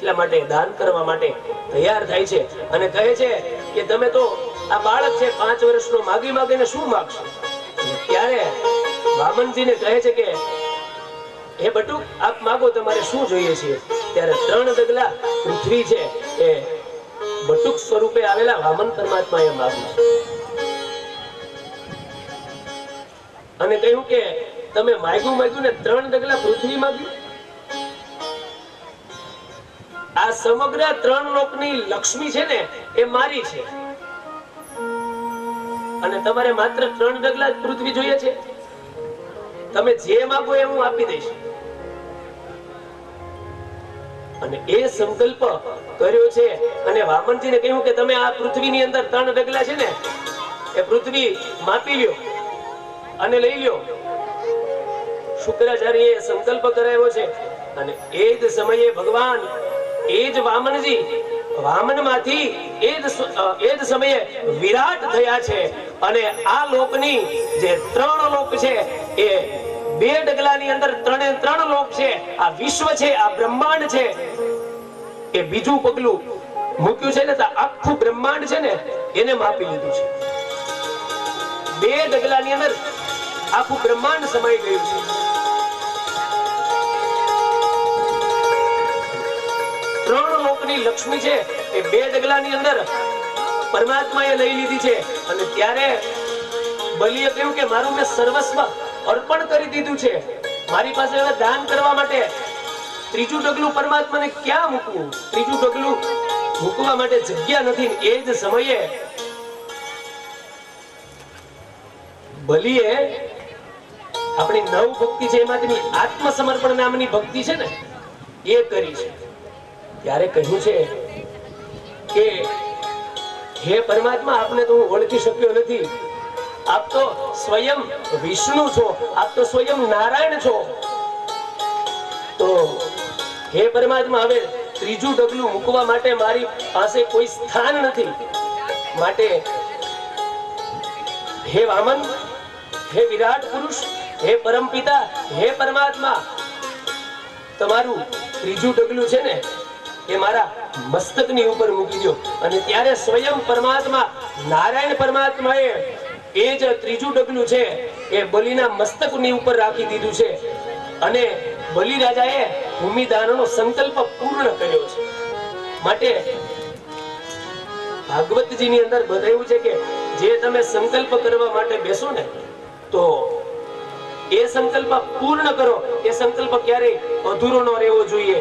એટલા માટે દાન કરવા માટે તૈયાર થાય છે અને કહે છે કે તમે તો આ બાળક છે 5 વર્ષનો, માગી માગીને શું માગશો? ત્યારે વામનજીને કહે છે કે હે બટુક, આપ માગો, તમારે શું જોઈએ છે? ત્યારે 3 ડગલા પૃથ્વી છે એ બટુક સ્વરૂપે આવેલા વામન પરમાત્માએ માગ્યું અને કહ્યું કે તમે માગ્યું ને 3 ડગલા પૃથ્વી માગ્યું? આ સમગ્ર 3 લોકની લક્ષ્મી છે ને એ મારી છે અને તમારે માત્ર 3 ડગલા જ પૃથ્વી જોઈએ છે? તમે જે માંગો એ હું આપી દઈશ. અને એ સંકલ્પ કર્યો છે અને વામનજીને કહ્યું કે તમે આ પૃથ્વીની અંદર 3 ડગલા છે ને એ પૃથ્વી માપી લ્યો અને લઈ લ્યો. શુક્રાચાર્યએ સંકલ્પ કરાવ્યો છે અને એ જ સમયે ભગવાન એ જ વામનજી વામનમાંથી એ જ સમયે વિરાટ થયા છે અને આ લોકની જે 3 લોક છે એ 2 ડગલાની અંદર 3 લોક છે. આ વિશ્વ છે, આ બ્રહ્માંડ છે, એ બીજું પગલું મૂક્યું છે ને તો આખું બ્રહ્માંડ છે ને એને માપી લીધું છે. 2 ડગલાની અંદર આખું બ્રહ્માંડ સમાઈ ગયું છે. 3 લોકની લક્ષ્મી છે એ 2 ડગલાની અંદર પરમાત્માએ લઈ લીધી છે અને ત્યારે બલિએ કહ્યું કે મારું મેં સર્વસ્વ અર્પણ કરી દીધું છે, મારી પાસે હવે દાન કરવા માટે 3જું ડગલું પરમાત્માને ક્યાં મૂકવું? 3જું ડગલું મૂકવા માટે જગ્યા નથી. એ જ સમયે બલિએ આપણી 9 ભક્તિ છે એમાંથી આત્મસમર્પણ નામની ભક્તિ છે ને એ કરી છે. ત્યારે કહ્યું છે કે હે પરમાત્મા, આપને તો હું ઓળખી શક્યો નથી. આપ તો સ્વયં વિષ્ણુ છો, આપ તો સ્વયં નારાયણ છો. તો હે પરમાત્મા, હવે 3જું ડગલું મૂકવા માટે મારી પાસે કોઈ સ્થાન નથી. માટે હે વામન, હે વિરાટ પુરુષ, હે પરમપિતા, હે પરમાત્મા, તમારું 3જું ડગલું છે ને એ મારા મસ્તકની ઉપર મૂકી દો. અને ત્યારે સ્વયં પરમાત્મા નારાયણ પરમાત્માએ એ જ 3જું ડગલું છે એ બલિના મસ્તકની ઉપર રાખી દીધું છે અને બલિ રાજાએ ભૂમિદાનનો સંકલ્પ પૂર્ણ કર્યો છે. માટે ભાગવતજીની અંદર બતાવ્યું છે કે જે તમે સંકલ્પ કરવા માટે બેસો ને તો એ સંકલ્પ પૂર્ણ કરો. એ સંકલ્પ ક્યારેય અધૂરો ન રહેવો જોઈએ.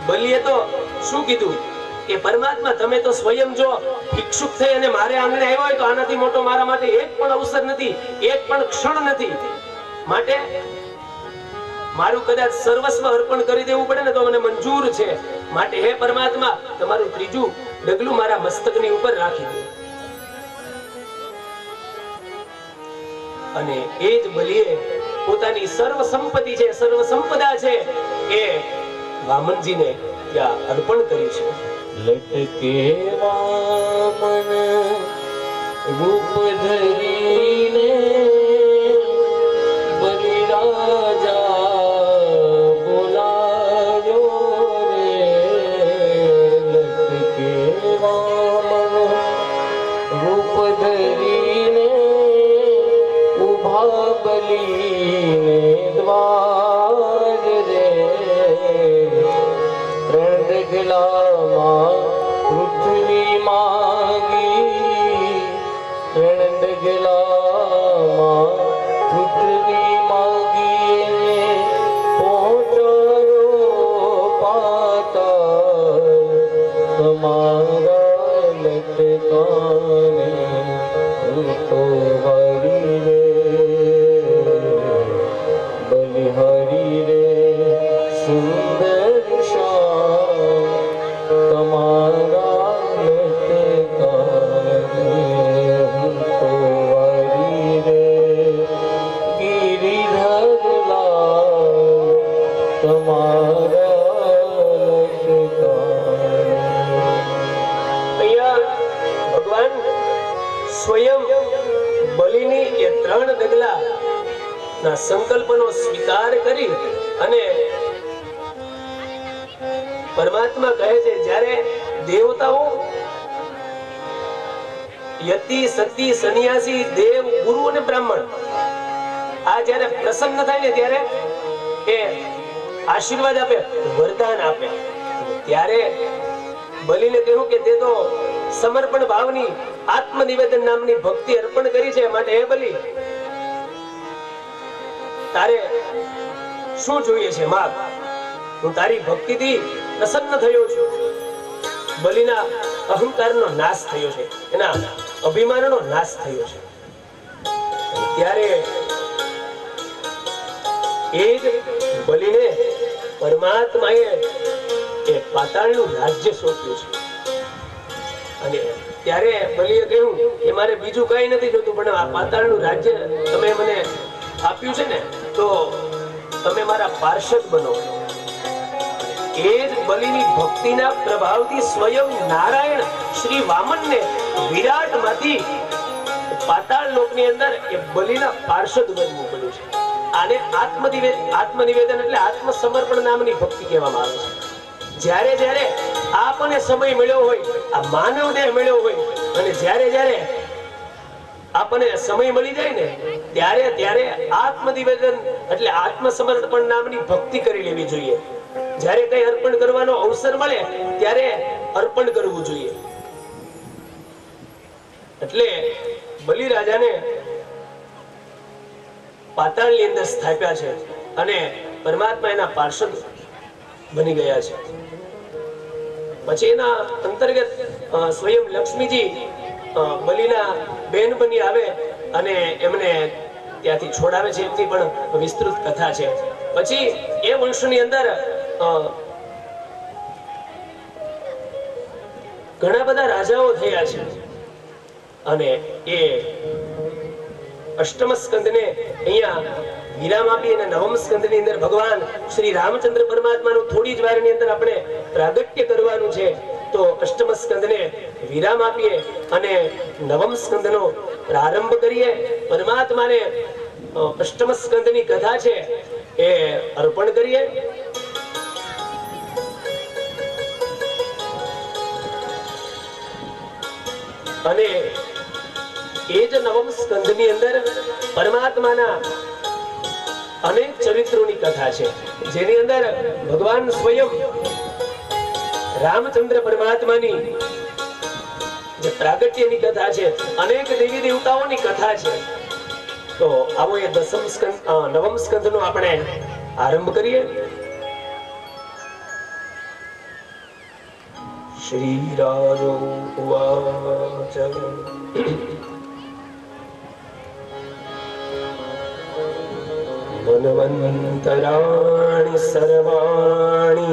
બલિએ તો શું કીધું કે પરમાત્મા, તમે તો સ્વયં જો ભિક્ષુક થઈ અને મારે આંગણે આવ્યો હોય તો આનાથી મોટો મારા માટે એક પણ અવસર નથી, એક પણ ક્ષણ નથી. માટે મારું કદાચ સર્વસ્વ અર્પણ કરી દેવું પડે ને તો મને મંજૂર છે. માટે હે પરમાત્મા, તમારું 3જું ડગલું મારા મસ્તકની ઉપર રાખી દો. અને એ જ બલિએ પોતાની સર્વ સંપત્તિ છે, સર્વ સંપદા છે એ વામનજીને ત્યાં અર્પણ કરી છે. લટકે વામન રૂપ ધરીને બલિ રાજા બોલાવ્યો રે. લટકે વામન રૂપ ધરીને ઉભા બલિને દ્વાર રે. 3 ડગલામાં પૃથ્વી માગી, 3 ડગલામાં પૃથ્વી માગી, પહોંચાડો પાતાળ તમારા લટકાને તો હરી રે. બલિહારી રે સુંદર શ્યામ તમારા લટકાને તો હરી રે. ગિરિધર લાલ તમારા લટકાને. અહીંયા ભગવાન સ્વયં બલિની એ 3 ડગલા ના સંકલ્પનો સ્વીકાર કરી અને પરમાત્મા કહે છે જ્યારે દેવતાઓ યતિ સતી સન્યાસી દેવ ગુરુ અને બ્રાહ્મણ આ જ્યારે પ્રસન્ન થાય ને ત્યારે એ આશીર્વાદ આપે, વરદાન આપે, ત્યારે બલિને કહ્યું કે તે તો સમર્પણ ભાવની આત્મનિવેદન નામની ભક્તિ અર્પણ કરી છે, માટે હે બલિ તારે શું જોઈએ છે માગ, હું તારી ભક્તિથી પ્રસન્ન થયો છું. બલિના અહંકારનો નાશ થયો છે, એના અભિમાનનો નાશ થયો છે. ત્યારે એ જ બલિને પરમાત્માએ એ પાતાળનું રાજ્ય સોંપ્યું છે. અને ત્યારે બલિએ કહ્યું કે મારે બીજું કઈ નથી જોતું, પણ આ પાતાળનું રાજ્ય તમે મને આપ્યું છે ને, તો તમે મારા પાર્ષદ બનો. એ જ બલિની ભક્તિના પ્રભાવથી સ્વયં નારાયણ શ્રી વામનને વિરાટમાંથી પાતાળ લોકની અંદર એ બલિના પાર્ષદ બનવું પડ્યું છે. આને આત્મનિવેદન એટલે આત્મસમર્પણ નામની ભક્તિ કહેવામાં આવે છે. જ્યારે જ્યારે આપણને સમય મળ્યો હોય, આ માનવ દેહ મળ્યો હોય, અને જ્યારે જ્યારે આપણને સમય મળી જાય ને ત્યારે ત્યારે આત્મનિવેદન એટલે આત્મસમર્પણ નામની ભક્તિ કરી લેવી જોઈએ. જ્યારે કઈ અર્પણ કરવાનો અવસર મળે ત્યારે અર્પણ કરવું જોઈએ. એટલે બલિરાજાને પાતાળની અંદર સ્થાપ્યા છે અને પરમાત્મા એના પાર્ષદ બની ગયા છે. પછી એના અંતર્ગત સ્વયં લક્ષ્મીજી બલિના બેન બની આવે અને એમને ત્યાંથી છોડાવે છે. એમની પણ વિસ્તૃત કથા છે. પછી એ વંશની અંદર ઘણા બધા રાજાઓ થયા છે અને એ અષ્ટમ સ્કંદને અહીંયા વિરામ આપી અને નવમ સ્કંદની અંદર ભગવાન શ્રી રામચંદ્ર પરમાત્માનું થોડી જ વારની અંદર આપણે પ્રાગટ્ય કરવાનું છે. તો અષ્ટમ સ્કંદને વિરામ આપીએ અને નવમ સ્કંદનો પ્રારંભ કરીએ. પરમાત્માને અષ્ટમ સ્કંદની કથા છે એ અર્પણ કરીએ. અને એ જ નવમ સ્કંદની અંદર પરમાત્માના અનેક ચરિત્રોની કથા છે, જેની અંદર ભગવાન સ્વયં રામચંદ્ર પરમાત્માની જે પ્રાગટ્યની કથા છે, અનેક દેવી દેવતાઓની કથા છે. તો આવો એ નવમ સ્કંદનો આપણે આરંભ કરીએ. શ્રી રાજો ઉવાચ મન્વંતરાણિ સર્વાણિ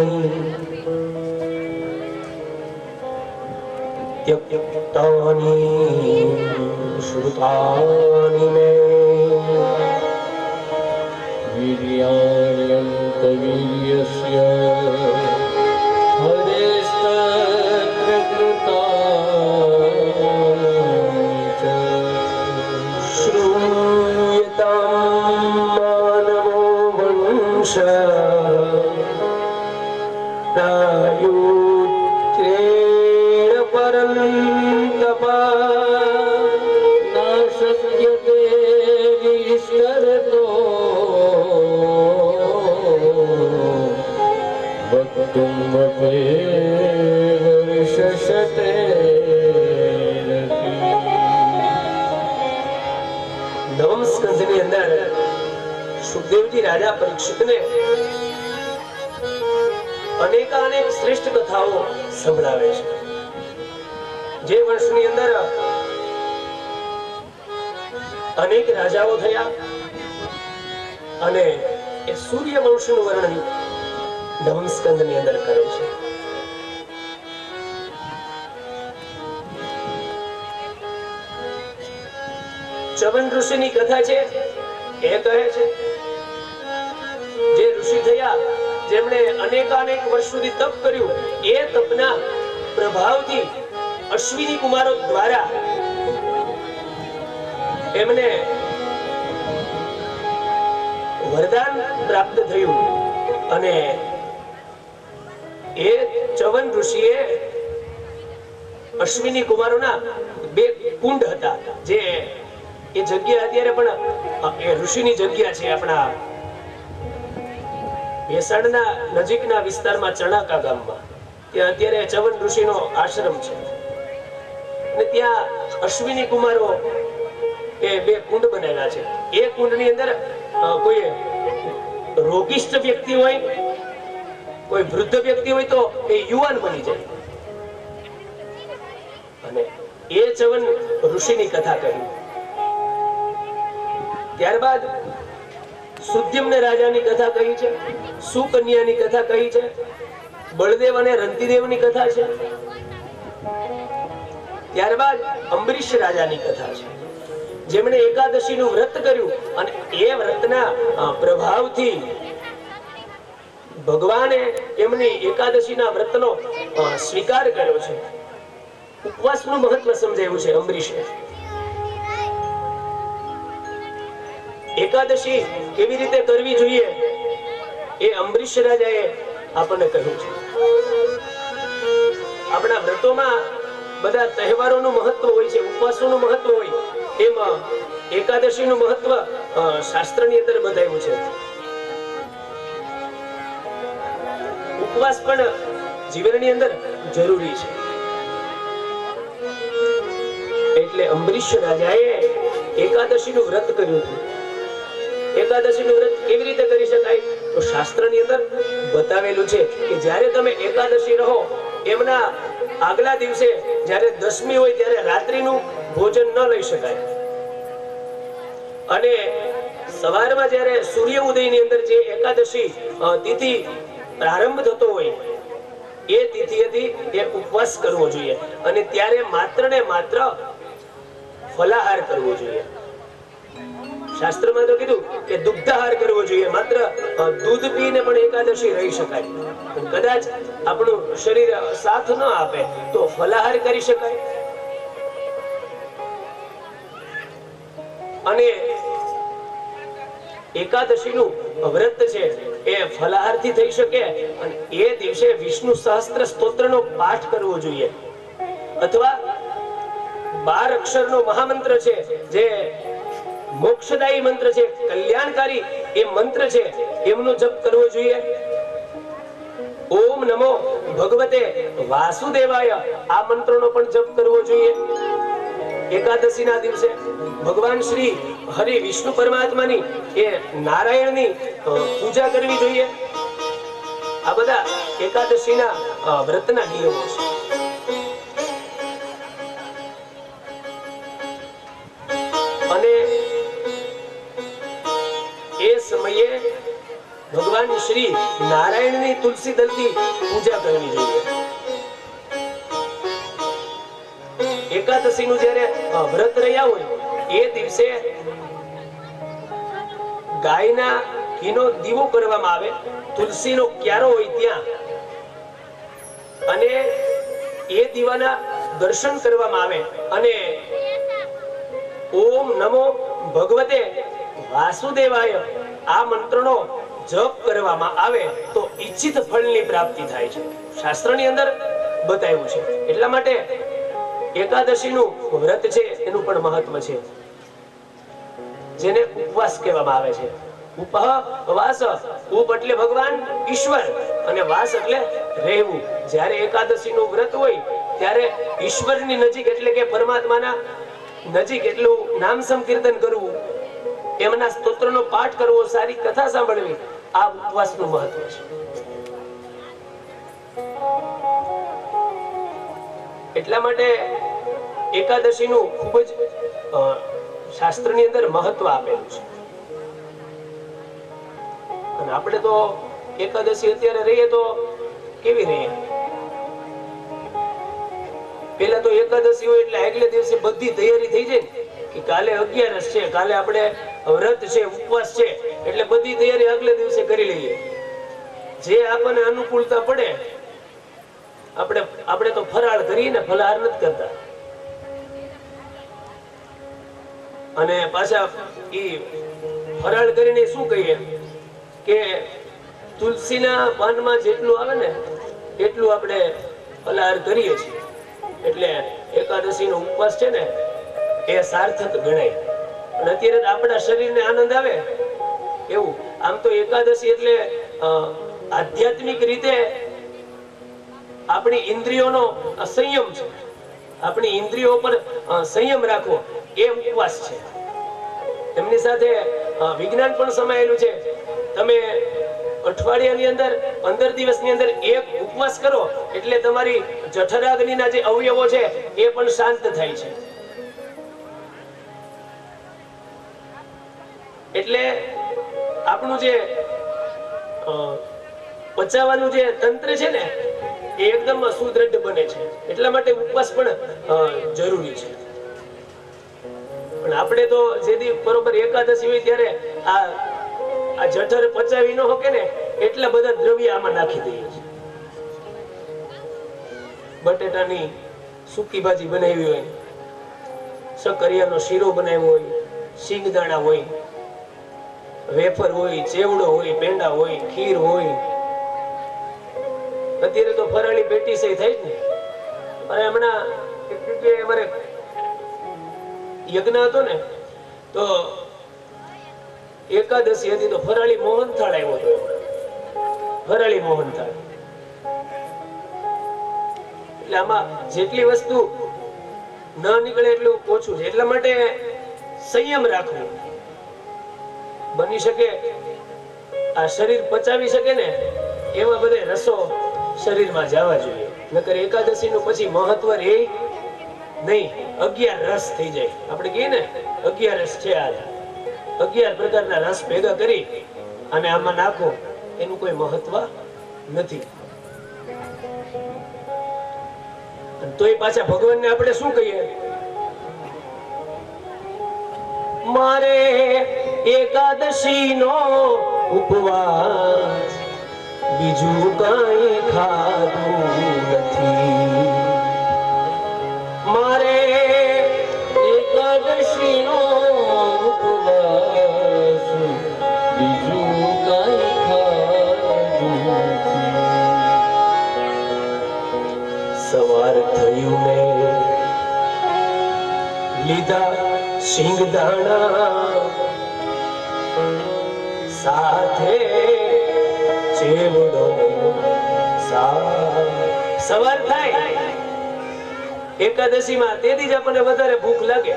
ત્યક્તાનિ શ્રુતાનિ મે વીર્યાણ્યંતવીર્યસ્ય હરેસ્તત્ર કૃતાનિ ચ શ્રૂયતાં માનવો વંશ પ્રાયુત્રેણ પરંતપા ન શક્યતે વિસ્તરતો વક્તુમ વર્ષશતે. નવમ સ્કંદની અંદર સુખદેવજી રાજા પરીક્ષિતને અનેકાનેક શ્રેષ્ઠ કથાઓ સંભળાવે છે. જે વર્ષની અંદર અનેક રાજાઓ થયા અને એ સૂર્ય વંશનું વર્ણન નવમ સ્કંદની અંદર કરે છે. ચવન ઋષિની કથા છે. એ કહે છે જે ઋષિ થયા, જેમણે અનેકાનેક વર્ષ સુધી તપ કર્યું, એ તપના પ્રભાવથી અશ્વિની કુમારો દ્વારા એમને વરદાન પ્રાપ્ત થયું અને એ ચવન ઋષિએ અશ્વિની કુમારોના 2 કુંડ હતા, જે એ જગ્યા અત્યારે પણ એ ઋષિની જગ્યા છે આપણા ભેસાણના નજીકના વિસ્તારમાં ચણાકા ગામમાં. ત્યાં અત્યારે ચવન ઋષિનો આશ્રમ છે અને ત્યાં અશ્વિની કુમારો એ 2 કુંડ બનાવ્યા છે. એ કુંડની અંદર કોઈ રોગિષ્ઠ વ્યક્તિ હોય, કોઈ વૃદ્ધ વ્યક્તિ હોય તો એ યુવાન બની જાય. અને એ ચવન ઋષિની કથા કહી. ત્યારબાદ સુદ્યમ્ન રાજાની કથા કહી છે, સુકન્યાની કથા કહી છે, બળદેવ અને રંતિદેવની કથા છે. ત્યારબાદ અંબરીશ રાજાની કથા છે, જેમણે એકાદશીનું વ્રત કર્યું અને એ વ્રતના પ્રભાવથી ભગવાને એમની એકાદશીના વ્રતનો સ્વીકાર કર્યો છે. ઉપવાસનું મહત્વ સમજાયું છે અંબરીશે. એકાદશી કેવી રીતે કરવી જોઈએ એ અંબરીશ રાજાએ આપણને કહ્યું છે. આપણા વ્રતોમાં બધા તહેવારોનું મહત્વ હોય છે, ઉપવાસોનું મહત્વ હોય, એમાં એકાદશીનું મહત્વ શાસ્ત્રની અંદર બતાવ્યું છે. ઉપવાસ પણ જીવનની અંદર જરૂરી છે. એટલે અંબરીશ રાજાએ એકાદશીનું વ્રત કર્યું હતું. એકાદશીનું વ્રત કેવી રીતે કરી શકાય તો શાસ્ત્રની અંદર બતાવેલું છે કે જ્યારે તમે એકાદશી રહો એમના આગલા દિવસે જ્યારે દશમી હોય ત્યારે રાત્રિનું ભોજન ન લઈ શકાય. અને સવારમાં જ્યારે સૂર્ય ઉદયની અંદર જે એકાદશી તિથિ પ્રારંભ થતો હોય એ તિથિએથી એ ઉપવાસ કરવો જોઈએ અને ત્યારે માત્ર ને માત્ર ફલાહાર કરવો જોઈએ. શાસ્ત્રમાં તો કીધું કે દુગ્ધાહાર કરવો જોઈએ, માત્ર દૂધ પીને પણ એકાદશી રહી શકાય. કદાચ આપણું શરીર સાથ ન આપે તો ફલાહાર કરી શકાય. અને એકાદશીનું વ્રત છે એ ફલાહારથી થઈ શકે અને એ દિવસે વિષ્ણુ સહસ્ત્ર સ્તોત્રનો પાઠ કરવો જોઈએ અથવા 12 અક્ષરનો મહામંત્ર છે જે મોક્ષદાયી મંત્ર છે, કલ્યાણકારી એ મંત્ર છે, એમનો જપ કરવો જોઈએ. ઓમ નમો ભગવતે વાસુદેવાય આ મંત્રનો પણ જપ કરવો જોઈએ. એકાદશીના દિવસે ભગવાન શ્રી હરિ વિષ્ણુ પરમાત્માની એ નારાયણની પૂજા કરવી જોઈએ. આ બધા એકાદશીના વ્રતના નિયમો છે. અને એ સમયે ભગવાન શ્રી નારાયણની તુલસી દળથી પૂજા કરવી જોઈએ. એકાદશીનું જ્યારે વ્રત રહ્યા હોય એ દિવસે ગાયના ઘીનો દીવો કરવામાં આવે, તુલસીનો ક્યારો હોય ત્યાં, અને એ દીવાના દર્શન કરવામાં આવે અને ઓમ નમો ભગવતે વાસુદેવાય આ મંત્રનો જપ કરવામાં આવે તો ઈચ્છિત ફળની પ્રાપ્તિ થાય છે. શાસ્ત્રની અંદર બતાવ્યું છે. એટલા માટે એકાદશીનું વ્રત છે એનું પણ મહત્વ છે, જેને ઉપવાસ કહેવામાં આવે છે. ઉપવાસ, ઉપ એટલે ભગવાન ઈશ્વર અને વાસ એટલે રહેવું. જ્યારે એકાદશીનું વ્રત હોય ત્યારે ઈશ્વરની નજીક એટલે કે પરમાત્માના નજીક એટલું નામ સંકીર્તન કરવું, એમના સ્તોત્રનો પાઠ કરવો, સારી કથા સાંભળવી, આ ઉપવાસનું મહત્વ છે. એટલા માટે એકાદશીનું ખૂબ જ શાસ્ત્રની અંદર મહત્વ આપેલું છે. અને આપણે તો એકાદશી અત્યારે રહીએ તો કેવી રહીએ? પેલા તો એકાદશી હોય એટલે આગલે દિવસે બધી તૈયારી થઈ જાય કે કાલે 11 છે, કાલે આપણે વ્રત છે, ઉપવાસ છે, એટલે બધી તૈયારી આગલે દિવસે કરી લઈએ. જે આપણને અનુકૂળતા પડે આપણે તો ફરાળ કરીને ફલાહાર નથી કરતા. અને પાછા ઈ ફરાળ કરીને શું કહીએ કે તુલસીના પાનમાં જેટલું આવે ને એટલું આપણે ફલાહાર કરીએ છીએ એટલે એકાદશીનો ઉપવાસ છે ને એ સાર્થક ગણાય. અને અત્યારે તો આપણા શરીરને આનંદ આવે એવું. આમ તો એકાદશી એટલે આધ્યાત્મિક રીતે આપણી ઇન્દ્રિયોનો સંયમ છે. આપણી ઇન્દ્રિયો પર સંયમ રાખવો એ ઉપવાસ છે. એમની સાથે વિજ્ઞાન પણ સમાયેલું છે. તમે અઠવાડિયાની અંદર 15 દિવસની અંદર એક ઉપવાસ કરો એટલે તમારી જઠરાગ્નિના જે અવયવો છે એ પણ શાંત થાય છે. એટલે આપણું જે પચાવવાનું જે તંત્ર છે ને એ એકદમ સુદૃઢ બને છે. એટલા માટે ઉપવાસ પણ જરૂરી છે. પણ આપણે તો જેથી બરોબર એકાદશી હોય ત્યારે આ જઠર પચાવી ન હોકે ને એટલા બધા દ્રવ્ય આમાં નાખી દઈએ છીએ. બટેટાની સૂકી ભાજી બનાવી હોય, શક્કરિયાનો શીરો બનાવ્યો હોય, સિંગદાણા હોય, વેફર હોય, ચેવડો હોય, પેંડા હોય, ખીર હોય. અત્યારે તો ફરાળી પેટીસ થાય જ ને. અને હમણાં એક જગ્યાએ અમારે યજ્ઞ હતો ને તો એકાદશી હતી તો ફરાળી મોહનથાળ આવ્યો હતો. ફરાળી મોહનથાળ એટલે આમાં જેટલી વસ્તુ ન નીકળે એટલું ઓછું છે. એટલા માટે સંયમ રાખવું. બની શકે આ શરીર પચાવી શકે ને એવા બધા રસો શરીરમાં જવા જોઈએ. નકર એકાદશી નું પછી મહત્વ રહે નહીં. 11 રસ થઈ જાય. આપણે કહીએ ને 11 રસ છે. આ 11 પ્રકારના રસ ભેગા કરી અને આમાં નાખો એનું કોઈ મહત્વ નથી. તોય પાછા ભગવાનને આપણે શું કહીએ? મારે એકાદશી નો ઉપવાસ બીજું કઈ ખાધું નથી. મારે એકાદશી નો ઉપવાસ બીજું કઈ ખાધું નથી. સવાર થયું ને લીધા સિંગદાણા સાથે ચેવડો. સવાર થાય એકાદશી માં તેથી જ આપણને વધારે ભૂખ લાગે.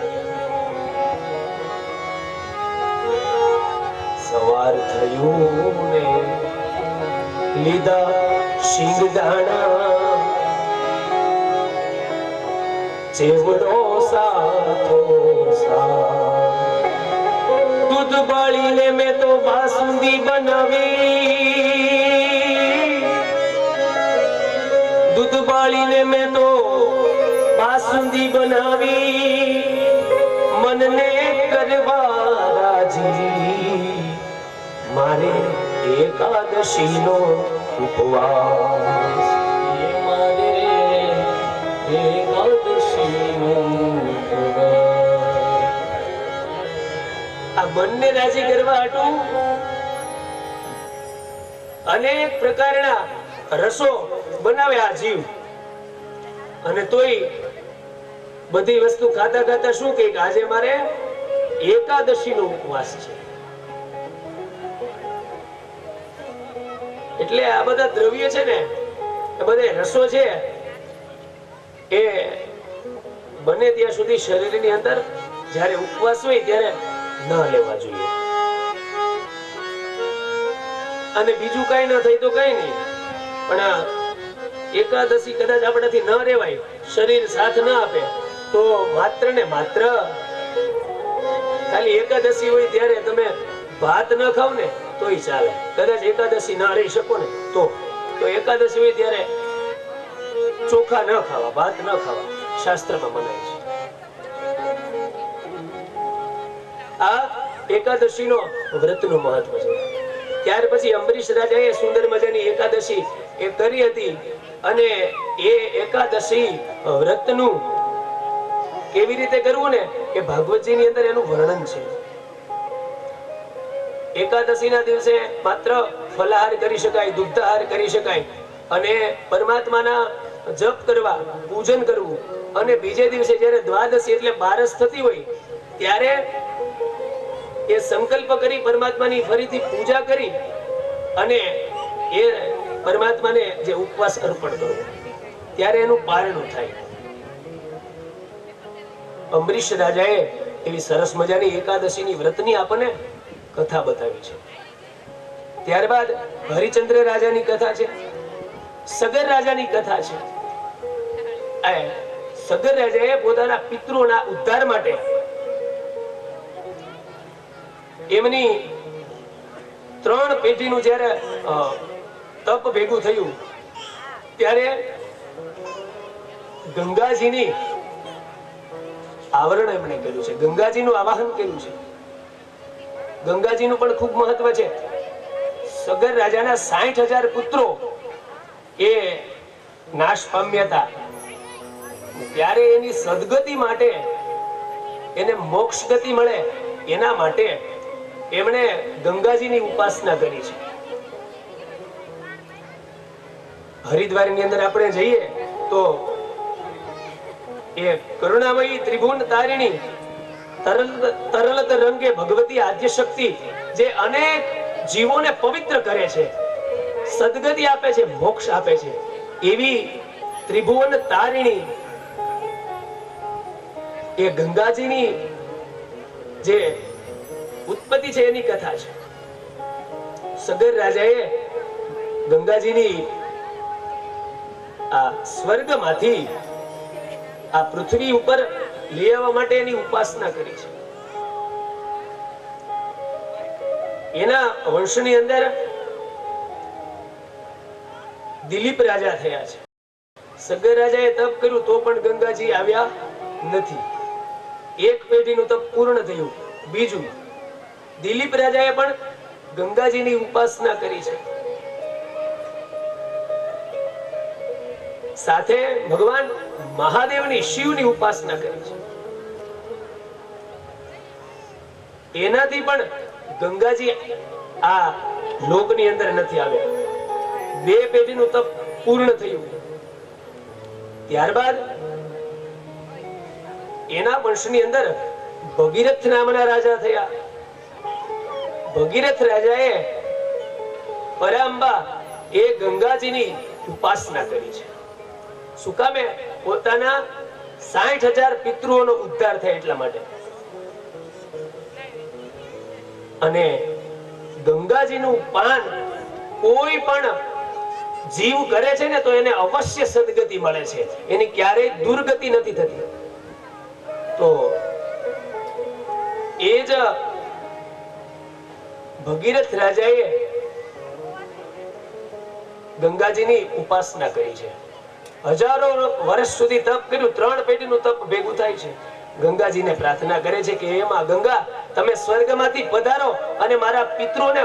સવાર થયું ને લીધા સિંગદાણા ચેવડો સાથો દૂધ બાળીને મેં તો બાસુંદી બનાવી. દૂધ બાળીને મેં તો બાસુંદી બનાવી. મનને કરવા રાજી મારે એકાદશી નો ઉપવાસ. મારે એકાદશી નો ઉપવાસ. આ મનને રાજી કરવા હાટુ અનેક પ્રકારના રસો બનાવે આ જીવ. અને તોય બધી વસ્તુ ખાતા ખાતા શું કહે કે આજે મારે એકાદશી નો ઉપવાસ છે. એટલે આ બધા દ્રવ્ય છે ને એ બધા રસો છે એ બને ત્યાં સુધી શરીરની અંદર જ્યારે ઉપવાસ હોય ત્યારે ન લેવા જોઈએ. અને બીજું કઈ ન થાય તો કઈ નહીં, પણ એકાદશી કદાચ આપણાથી ન રહેવાય, શરીર સાથ ન આપે તો માત્ર ને માત્ર ખાલી એકાદશી હોય ત્યારે તમે ભાત ન ખાવ ને તોય ચાલે. કદાચ એકાદશી ના રહી શકો ને તો એકાદશી હોય ત્યારે ચોખા ન ખાવા, ભાત ન ખાવા શાસ્ત્રમાં મનાય છે. આ એકાદશી નો વ્રત નું મહત્વ છે. ત્યાર પછી અંબરીશ રાજાએ સુંદર મજાની એકાદશી એ કરી હતી. અને એ એકાદશી વ્રતનું કેવી રીતે કરવું ને કે ભાગવતજી ની અંદર એનું વર્ણન છે. એકાદશી ના દિવસે માત્ર ફલાહાર કરી શકાય, દુગ્ધાહાર કરી શકાય, અને પરમાત્માના જપ કરવા, પૂજન કરવું, અને બીજે દિવસે જ્યારે દ્વાદશી એટલે બારસ થતી હોય ત્યારે એ સંકલ્પ કરી પરમાત્માની ફરીથી પૂજા કરી અને એ પરમાત્માને જે ઉપવાસ અર્પણ કરવો, ત્યારે એનું પારણું થાય. અંબરીશ રાજાએ એવી સરસ મજાની એકાદશીની વ્રતની આપણને કથા બતાવી છે. ત્યારબાદ હરિચંદ્ર રાજાની કથા છે, સગર રાજાની કથા છે. સગર રાજાએ પોતાના પિતૃઓના ઉદ્ધાર માટે એમની 3 પેઢીનું જ્યારે તપ ભેગું થયું ત્યારે ગંગાજીની આવરણ એમણે કર્યું છે, ગંગાજીનું આવાહન કર્યું છે. ગંગાજીનું પણ ખૂબ મહત્વ છે. સગર રાજાના 60,000 પુત્રો એ નાશ પામ્યા હતા. ત્યારે એની સદગતિ માટે, એને મોક્ષ ગતિ મળે એના માટે એમણે ગંગાજીની ઉપાસના કરી છે. હરિદ્વારની અંદર આપણે જઈએ તો એ કરુણામયી ત્રિભુવન તારિણી તરલત રંગે ભગવતી આદ્ય શક્તિ જે અનેક જીવોને પવિત્ર કરે છે, સદગતિ આપે છે, મોક્ષ આપે છે, એવી ત્રિભુવન તારિણી એ ગંગાજીની જે ઉત્પત્તિ છે એની કથા છે. સગર રાજાએ ગંગાજીની આ સ્વર્ગમાંથી આ પૃથ્વી ઉપર લઈ આવવા માટે એની ઉપાસના કરી છે. એના વંશની અંદર દિલીપ રાજા થયા છે. સગર રાજાએ તપ કર્યું તો પણ ગંગાજી આવ્યા નથી. એક પેઢીનું તપ પૂર્ણ થયું. બીજું, દિલીપ રાજાએ પણ ગંગાજીની ઉપાસના કરી છે. સાથે ભગવાન મહાદેવની, શિવની ઉપાસના કરી છે. એનાથી પણ ગંગાજી આ લોકની અંદર નથી આવ્યા. 2 પેઢીનું તપ પૂર્ણ થયું. ત્યારબાદ એના વંશની અંદર ભગીરથ નામના રાજા થયા. ભગીરથ રાજાએ પરાંબા એ ગંગાજીની ઉપાસના કરી છે. શું કામે? પોતાના 60,000 પિતૃઓનો ઉદ્ધાર થાય એટલા માટે. અને ગંગાજીનું પાન કોઈ પણ જીવ કરે છે ને તો એને અવશ્ય સદગતિ મળે છે, એની ક્યારેય દુર્ગતિ નથી થતી. તો એ જ ભગીરથ રાજાએ ગંગાજીની ઉપાસના કરી છે. હજારો વર્ષ સુધી તપ કર્યું. 3 પેઢીનું તપ ભેગું થાય છે. ગંગાજીને પ્રાર્થના કરે છે કે એમાં ગંગા તમે સ્વર્ગમાંથી પધારો અને મારા પિતૃઓને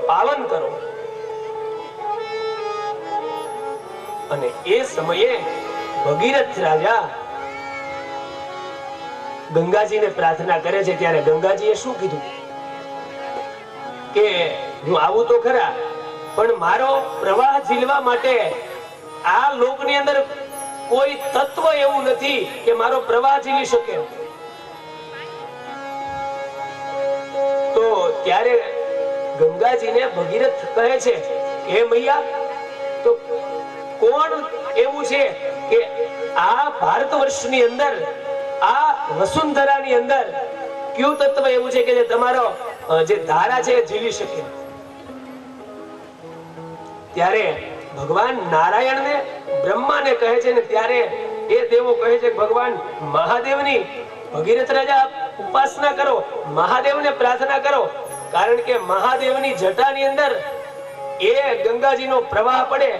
પાવન કરો. અને એ સમયે ભગીરથ રાજા ગંગાજીને પ્રાર્થના કરે છે ત્યારે ગંગાજીએ શું કીધું કે હું આવું તો ખરા, પણ મારો પ્રવાહ ઝીલવા માટે આ લોકની અંદર કોઈ તત્વ એવું નથી કે મારો પ્રવાહ ઝીલી શકે. તો ત્યારે ગંગાજીને ભગીરથ કહે છે હે મૈયા, તો કોણ એવું છે કે આ ભારત વર્ષની અંદર, આ વસુંધરાની અંદર કયું તત્વ એવું છે કે જે તમારો જે ધારા છે એ ઝીલી શકે? ત્યારે ભગવાન નારાયણને, બ્રહ્માને કહે છે ને ત્યારે એ દેવો કહે છે ભગવાન મહાદેવની ભગીરથ રાજા ઉપાસના કરો, મહાદેવને પ્રાર્થના કરો, કારણ કે મહાદેવની જટાની અંદર એ ગંગાજીનો પ્રવાહ પડે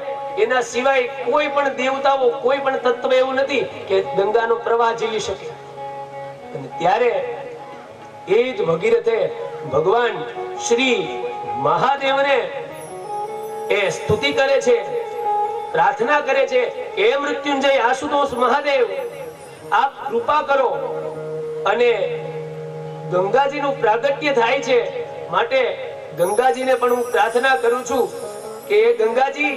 એના સિવાય કોઈ પણ દેવતાઓ, કોઈ પણ તત્વ એવું નથી કે ગંગાનો પ્રવાહ ઝીલી શકે. અને ત્યારે એ જ ભગીરથે ભગવાન શ્રી મહાદેવને એ સ્તુતિ કરે છે, પ્રાર્થના કરે છે, હે મૃત્યુંજય આશુતોષ મહાદેવ, આપ કૃપા કરો અને ગંગાજીનું પ્રાગટ્ય થાય છે, માટે ગંગાજીને પણ હું પ્રાર્થના કરું છું કે ગંગાજી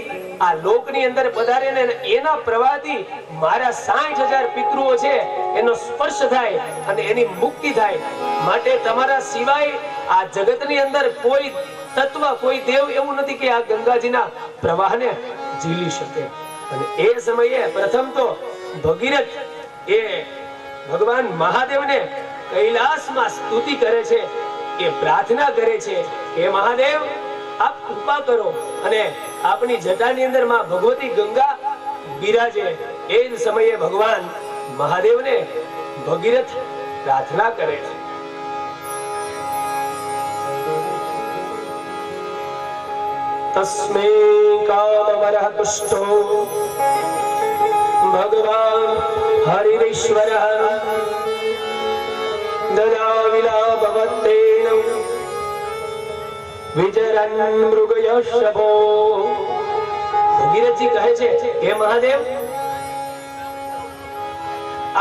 આ લોકની અંદર પધારે ને એના પ્રવાહથી મારા 60,000 પિતૃઓ છે એનો સ્પર્શ થાય અને એની મુક્તિ થાય. માટે તમારા સિવાય આ જગતની અંદર કોઈ તત્વ, કોઈ દેવ એવું નથી કે આ ગંગાજીના પ્રવાહને ઝીલી શકે. અને એ સમયે પ્રથમ તો ભગીરથ એ ભગવાન મહાદેવને કૈલાસમાં સ્તુતિ કરે છે, એ પ્રાર્થના કરે છે કે મહાદેવ આપ કૃપા કરો અને આપની જટાની અંદર માં ભગવતી ગંગા બિરાજે. એ જ સમયે ભગવાન મહાદેવને ભગીરથ પ્રાર્થના કરે છે. તસ્મે કામવરઃ પુષ્ટો ભગવાન હરિરીશ્વરઃ દદાવિલાપવત્તેન વિચરન મૃગયશભો. ભગીરથજી કહે છે હે મહાદેવ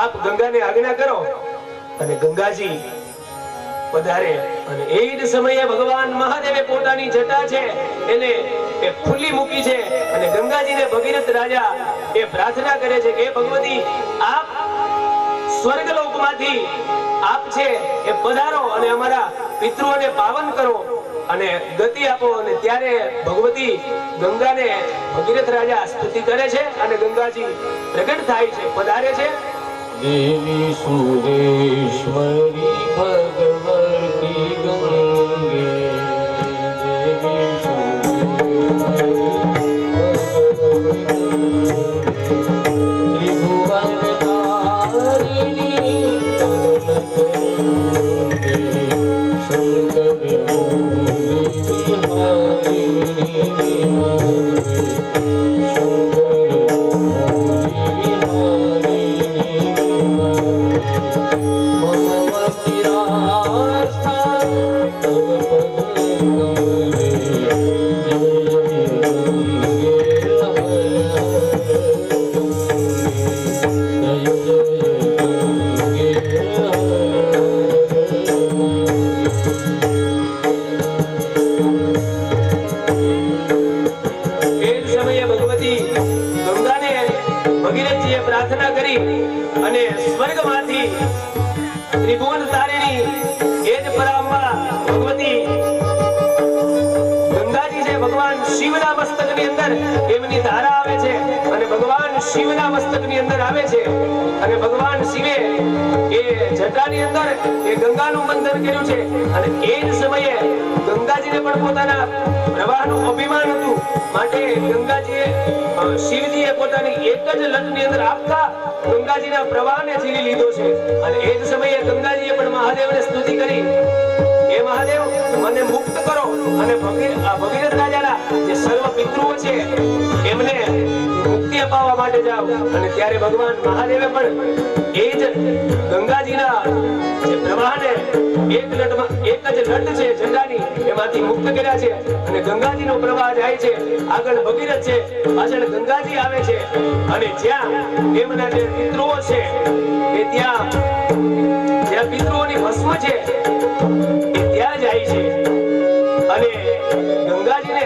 આપ ગંગાને આજ્ઞા કરો અને ગંગાજી પધારે. અને એ જ સમયે ભગવાન મહાદેવે પોતાની જટા છે એને એ ખુલ્લી મૂકી છે અને ગંગાજીને ભગીરથ રાજા એ પ્રાર્થના કરે છે કે ભગવતી આપ સ્વર્ગલોકમાંથી આપ છે એ પધારો અને અમારા પિતૃઓને પાવન કરો અને ગતિ આપો. અને ત્યારે ભગવતી ગંગાને ભગીરથ રાજા સ્તુતિ કરે છે અને ગંગાજી પ્રગટ થાય છે, પધારે છે. દેવી સુરેશ્વરી ભગવતી ગંગે, દેવી ત્રિભુવન તારિણી શંકર પ્રાર્થના કરી અને સ્વર્ગમાંથી ત્રિભુવન તારિણી એ જ પરાંબા ભગવતી ગંગાજી છે ભગવાન શિવના મસ્તકની અંદર એમની ધારા આવે છે અને ભગવાન શિવના મસ્તકની અંદર આવે છે અને ભગવાન શિવે એ જટાની અંદર એ ગંગાનું બંધન કર્યું છે. અને એ જ સમયે ગંગાજીને પણ પોતાના પ્રવાહનું અભિમાન હતું, માટે ગંગાજીએ શિવજીએ પોતાની એક જ લટની અંદર આખા ગંગાજીના પ્રવાહને ઝીલી લીધો છે. અને એ જ સમયે ગંગાજીએ પણ મહાદેવને સ્તુતિ કરી, હે મહાદેવ મને મુક્ત કરો અને ભગીરથ રાજાના જે સર્વ પિતૃઓ છે એમને મુક્તિ અપાવવા માટે જાઓ. અને ત્યારે ભગવાન મહાદેવે પણ એ જ ગંગાજીના જે પ્રવાહને એક જ લટ છે જટાની એમાંથી મુક્ત કર્યા છે અને ગંગાજીનો પ્રવાહ જાય છે. આગળ ભગીરથ છે, પાછળ ગંગાજી આવે છે અને જ્યાં એમના જે પિતૃઓ છે એ ત્યાં પિતૃઓની ભસ્મ છે એ ત્યાં જાય છે અને ગંગાજીને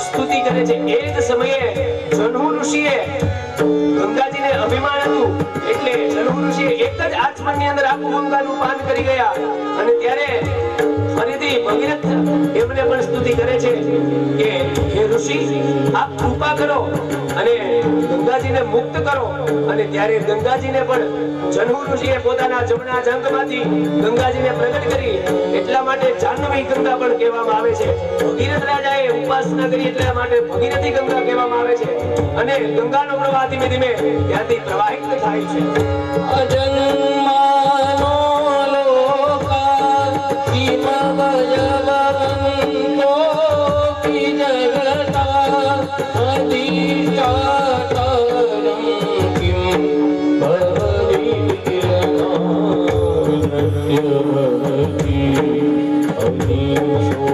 સ્તુતિ કરે છે. એ જ સમયે જન્હુ ઋષિએ ગંગાજીને અભિમાન હતું એટલે જન્હુ ઋષિએ એક જ આચમનની અંદર આખું ગંગાનું પાન કરી ગયા. અને ત્યારે ફરીથી ભગીરથ એમને પણ સ્તુતિ કરે છે કે હે ઋષિ આપ કૃપા કરો અને ગંગાજીને મુક્ત કરો. અને ત્યારે ગંગાજીને પણ જન્હુ ઋષિએ પોતાના જમણા જંગમાંથી ગંગાજીને પ્રગટ કરી, એટલા માટે જાહ્નવી ગંગા પણ કહેવામાં આવે છે. ભગીરથ રાજાએ ઉપાસના કરી એટલા માટે ભગીરથી ગંગા કહેવામાં આવે છે. અને ગંગાનો પ્રવાહ ધીમે ધીમે ત્યાંથી પ્રવાહિત થાય છે. અજન્માનો લોકા કિમવયવંતો કી જગતા અધિષ્ઠાતારં કિમ ભવરીરનામૃત્યવતી અનિશો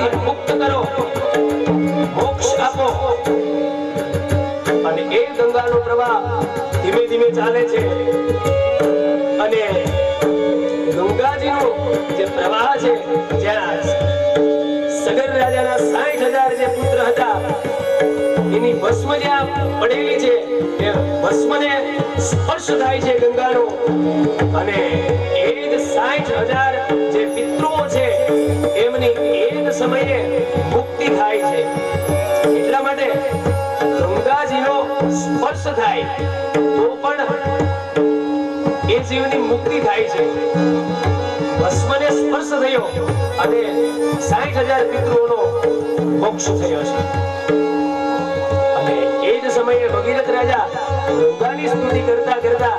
બંધનમાંથી મુક્ત કરો, મોક્ષ આપો. અને એ ગંગાનો પ્રવાહ ધીમે ધીમે ચાલે છે અને ગંગાજીનો જે પ્રવાહ છે, જ્યાં સગર રાજાના 60,000 જે પુત્ર હતા એની ભસ્મ જ્યાં પડેલી છે એ ભસ્મને સ્પર્શ થાય છે ગંગાનો, અને એ જ 60,000 જે પિતૃઓ છે એમની એ જ સમયે મુક્તિ થાય છે. એટલા માટે ગંગાજીનો સ્પર્શ થાય તો પણ એ જીવની મુક્તિ થાય છે. ભસ્મને સ્પર્શ થયો અને 60,000 પિતૃઓનો મોક્ષ થયો છે. અને એ જ સમયે ભગીરથ રાજા ગંગાની સ્તુતિ કરતા કરતા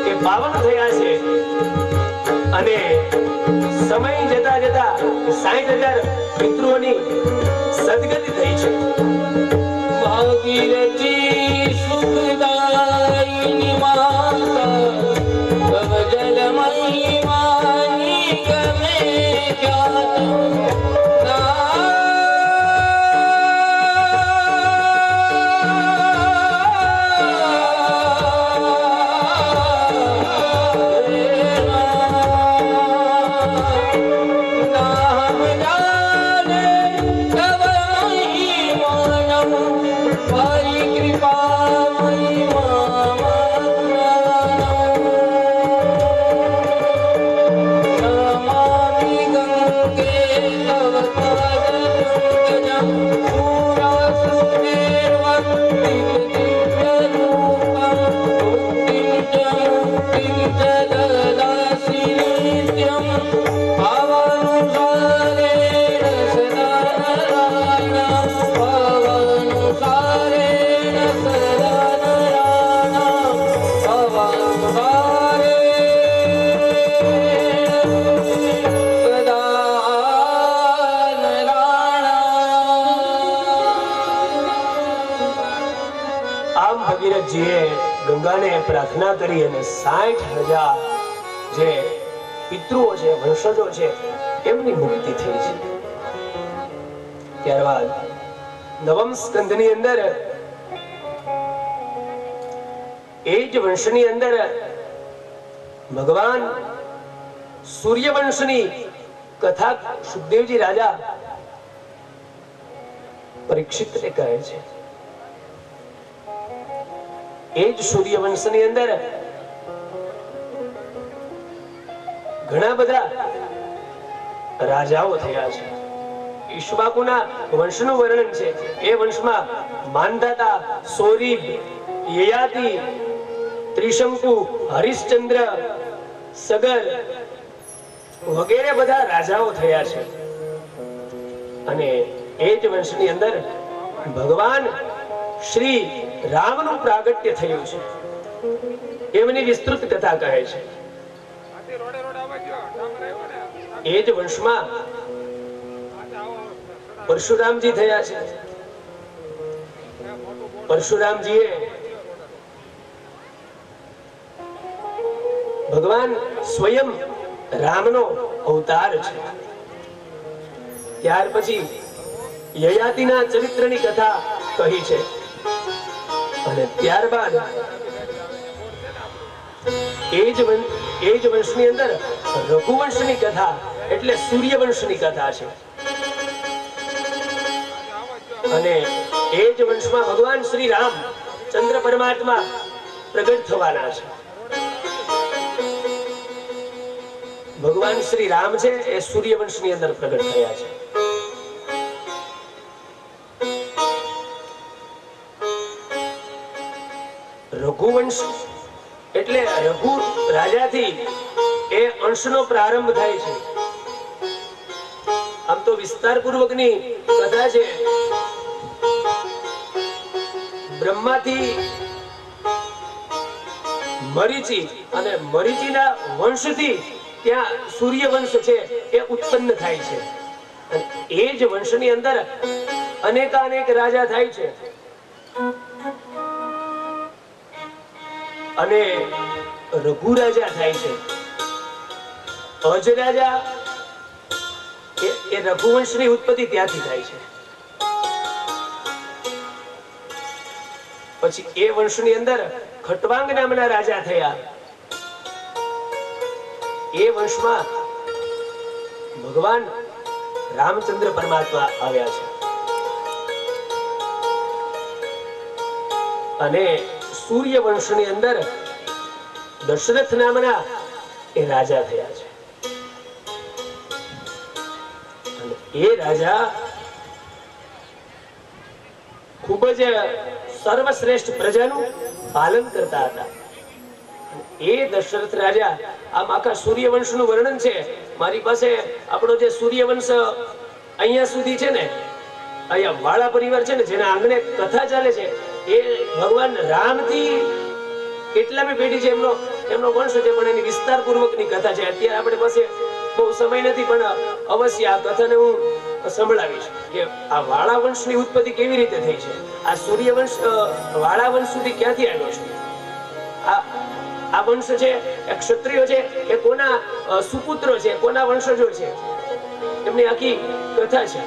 એ પાવન થયા છે. અને સમય જતા જતા 60,000 પિતૃઓની સદગતિ થઈ છે. ભાગીરથી સુખદાયિની માતા, તવ જલ મહિમાની ગમે ખ્યાત. ગંગાને પ્રાર્થના કરી અને 60,000 જે પિતૃઓ છે, વંશજો છે, એમની મુક્તિ થઈ છે. ત્યારબાદ નવમ સ્કંદની અંદર એ જ વંશની અંદર ભગવાન સૂર્યવંશની કથા સુખદેવજી રાજા પરીક્ષિતને કહે છે. એ જ સૂર્યવંશની અંદર ઘણા બધા રાજાઓ થયા છે. ઈક્ષ્વાકુના વંશનું વર્ણન છે. એ વંશમાં માનધાતા, સૌરીભ, યયાતિ, ત્રિશંકુ, હરિશ્ચંદ્ર, સગર વગેરે બધા રાજાઓ થયા છે. અને એ જ વંશની અંદર ભગવાન શ્રી રામનું પ્રાગટ્ય થયું છે. એમની વિસ્તૃત કથા કહે છે. એ જ વંશમાં પરશુરામજી થયા છે. પરશુરામજીએ ભગવાન સ્વયં રામનો અવતાર છે. ત્યાર પછી યયાતિના ચરિત્રની કથા કહી છે. અને ત્યારબાદ એ જ વંશની અંદર રઘુવંશની કથા એટલે સૂર્યવંશની કથા છે. અને એ જ વંશમાં ભગવાન શ્રી રામ ચંદ્ર પરમાત્મા પ્રગટ થવાના છે. ભગવાન શ્રી રામ છે એ સૂર્યવંશની અંદર પ્રગટ થયા છે. રઘુવંશ એટલે રઘુ રાજાથી એ અંશનો પ્રારંભ થાય છે. આમ તો વિસ્તારપૂર્વકની કથા છે. બ્રહ્માથી મરીચી અને મરીચીના વંશથી ત્યાં સૂર્યવંશ છે એ ઉત્પન્ન થાય છે. અને એ જ વંશની અંદર અનેકાનેક રાજા થાય છે. અને રઘુ રાજા થાય છે. અજ રાજા એ એ રઘુવંશની ઉત્પત્તિ ત્યાંથી થાય છે. પછી એ વંશની અંદર ખટવાંગ નામના રાજા થયા. એ વંશમાં ભગવાન રામચંદ્ર પરમાત્મા આવ્યા છે અને સૂર્ય વંશની અંદર દશરથ નામના એ રાજા થયા છે. અને એ રાજા ખૂબ જ સર્વશ્રેષ્ઠ પ્રજાનું પાલન કરતા હતા. એ દશરથ રાજા, આમ આખા સૂર્યવંશનું વર્ણન છે મારી પાસે. આપણો જે સૂર્યવંશ અહીંયા સુધી છે ને, અહીંયા વાળા પરિવાર છે ને, જેના આંગણે કથા ચાલે છે, એ ભગવાન રામથી કેટલામી પેઢી છે એમનો વંશ છે, પણ એની વિસ્તાર પૂર્વકની કથા છે. અત્યારે આપણે પાસે બહુ સમય નથી, પણ અવશ્ય આ કથાને હું સંભળાવીશ કે આ વાળા વંશની ઉત્પત્તિ કેવી રીતે થઈ છે. આ સૂર્યવંશ વાળા વંશ સુધી ક્યાંથી આવ્યો છે. આ વંશ છે એ ક્ષત્રિયો છે, એ કોના સુપુત્રો છે, કોના વંશજો છે, એમની આખી કથા છે.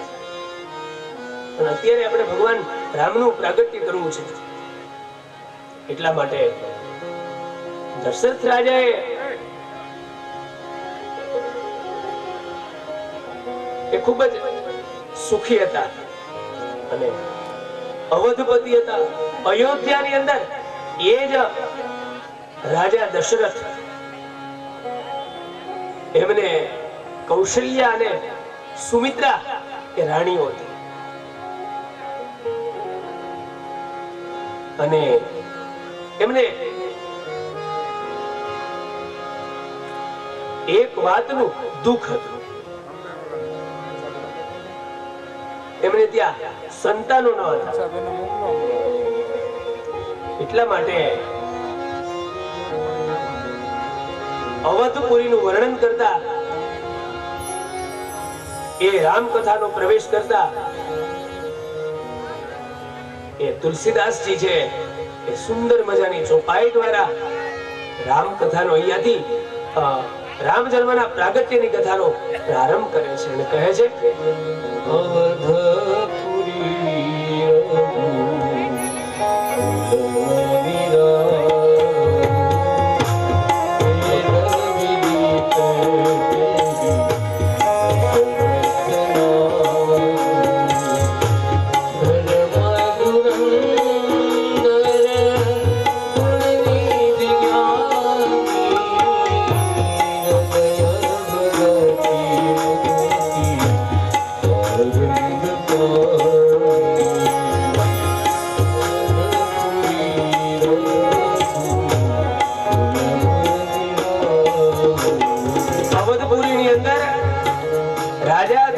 પણ અત્યારે આપણે ભગવાન રામનું પ્રાગટ્ય કરવું છે. એટલા માટે દશરથ રાજાએ એ ખૂબ જ સુખી હતા અને અવધપતિ હતા. અયોધ્યાની અંદર એ જ રાજા દશરથ એમને કૌશલ્યા અને સુમિત્રા એ રાણીઓ હતી અને એમને એક વાતનું દુઃખ હતું. એમને ત્યાં સંતાનો ન હતા. એટલા માટે અવધપુરીનું વર્ણન કરતા, એ રામકથાનો પ્રવેશ કરતા એ તુલસીદાસજી છે એ સુંદર મજાની ચોપાઈ દ્વારા રામકથાનો અહીંયાથી રામ જન્મના પ્રાગટ્યની કથાનો પ્રારંભ કરે છે અને કહે છે,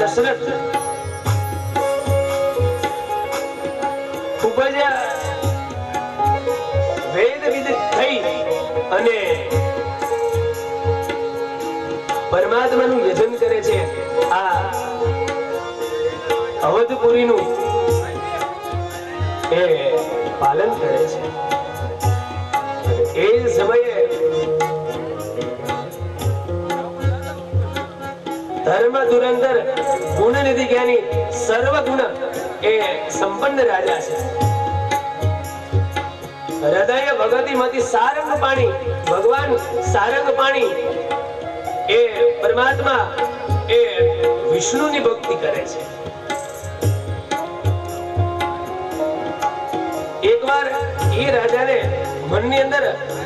દશરથ ખૂબ જ વેદવિદ થઈ અને પરમાત્માનું યજન કરે છે. આ અવધપુરીનું એ પાલન કરે છે. એ સમયે ધર્મ ધુરંધર ગુણ નિધિ જ્ઞાની સર્વ ગુણ એ સંપન્ન રાજા છે. હૃદય ભગતિ મતી સારંગ પાણી, ભગવાન સારંગ પાણી એ પરમાત્મા એ વિષ્ણુની ભક્તિ કરે છે. એકવાર એ રાજાને મનની અંદર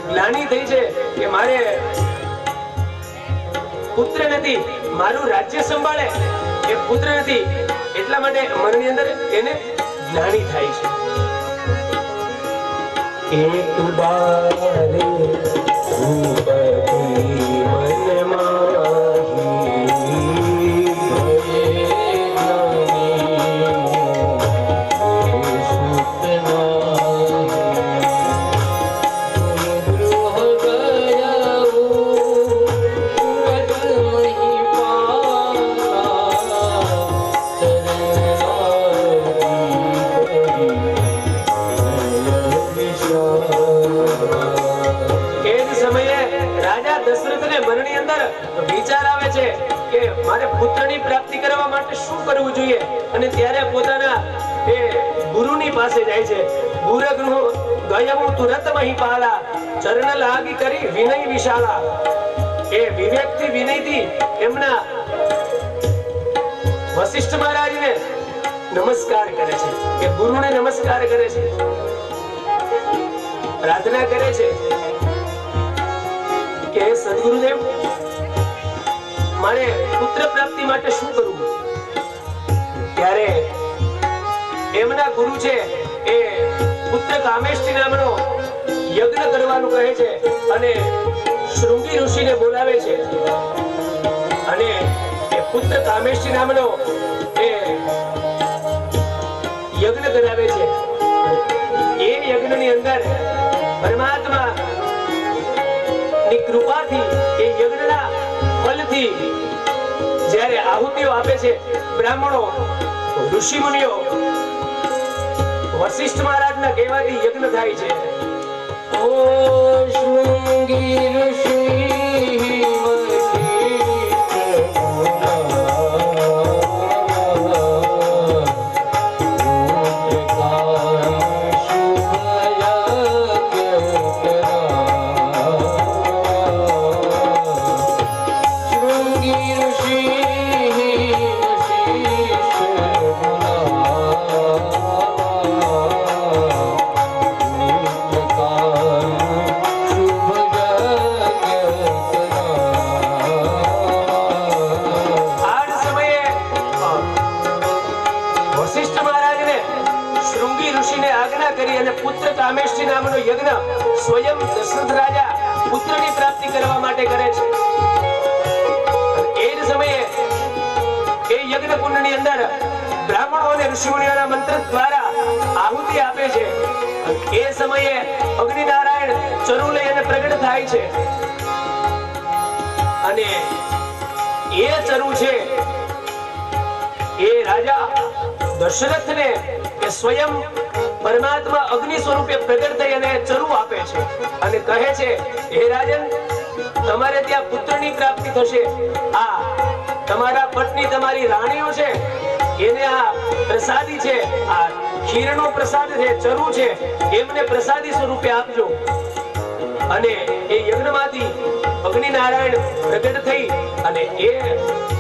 ગ્લાનિ થઈ છે કે મારે પુત્ર નથી, મારું રાજ્ય સંભાળે એ પુત્ર નથી. એટલા માટે મનની અંદર એને જ્ઞાની થાય છે. એક બારે મારે પુત્રની પ્રાપ્તિ કરવા માટે શું કરવું જોઈએ? અને ત્યારે પોતાના એ ગુરુની પાસે જાય છે. ગુરગૃહ ગયમુ તુરત મહિપાલા, ચરણ લાગી કરી વિનય વિશાલા. એ વિવેકથી વિનયથી એમના વશિષ્ઠ મહારાજને નમસ્કાર કરે છે, કે ગુરુને નમસ્કાર કરે છે, પ્રાર્થના કરે છે કે હે સદગુરુદેવ, મારે પુત્ર પ્રાપ્તિ માટે શું કરવું? ત્યારે એમના ગુરુ છે એ પુત્ર કામેષ્ટિ નામનો યજ્ઞ કરવાનું કહે છે અને શૃંગી ઋષિને બોલાવે છે. અને એ પુત્ર કામેષ્ટિ નામનો એ યજ્ઞ કરાવે છે. એ યજ્ઞની અંદર પરમાત્મા ની કૃપાથી એ યજ્ઞના ફલથી જ્યારે આહુતિઓ આપે છે બ્રાહ્મણો, ઋષિ મુનિઓ, વશિષ્ઠ મહારાજના કહેવાથી યજ્ઞ થાય છે. ઓ શૃંગી ઋષિ સ્વયં દશરથ રાજા પુત્રની પ્રાપ્તિ કરવા માટે કરે છે. એ જ સમયે એ યજ્ઞ કુંડની અંદર બ્રાહ્મણો અને ઋષિમુનિઓના મંત્ર દ્વારા આહુતિ આપે છે. એ સમયે અગ્નિનારાયણ ચરુ લઈ અને પ્રગટ થાય છે. અને એ ચરુ છે એ રાજા દશરથને એ સ્વયં પરમાત્મા અગ્નિ સ્વરૂપે પ્રગટ થઈ અને ચરુ આપે છે અને કહે છે, હે રાજન, તમારે ત્યાં પુત્રની પ્રાપ્તિ થશે. આ તમારા પત્ની, તમારી રાણીઓ છે, એને આ પ્રસાદી છે, આ ખીરનો પ્રસાદ છે, ચરુ છે, એમને પ્રસાદી સ્વરૂપે આપજો. અને એ યજ્ઞમાંથી અગ્નિનારાયણ પ્રગટ થઈ અને એ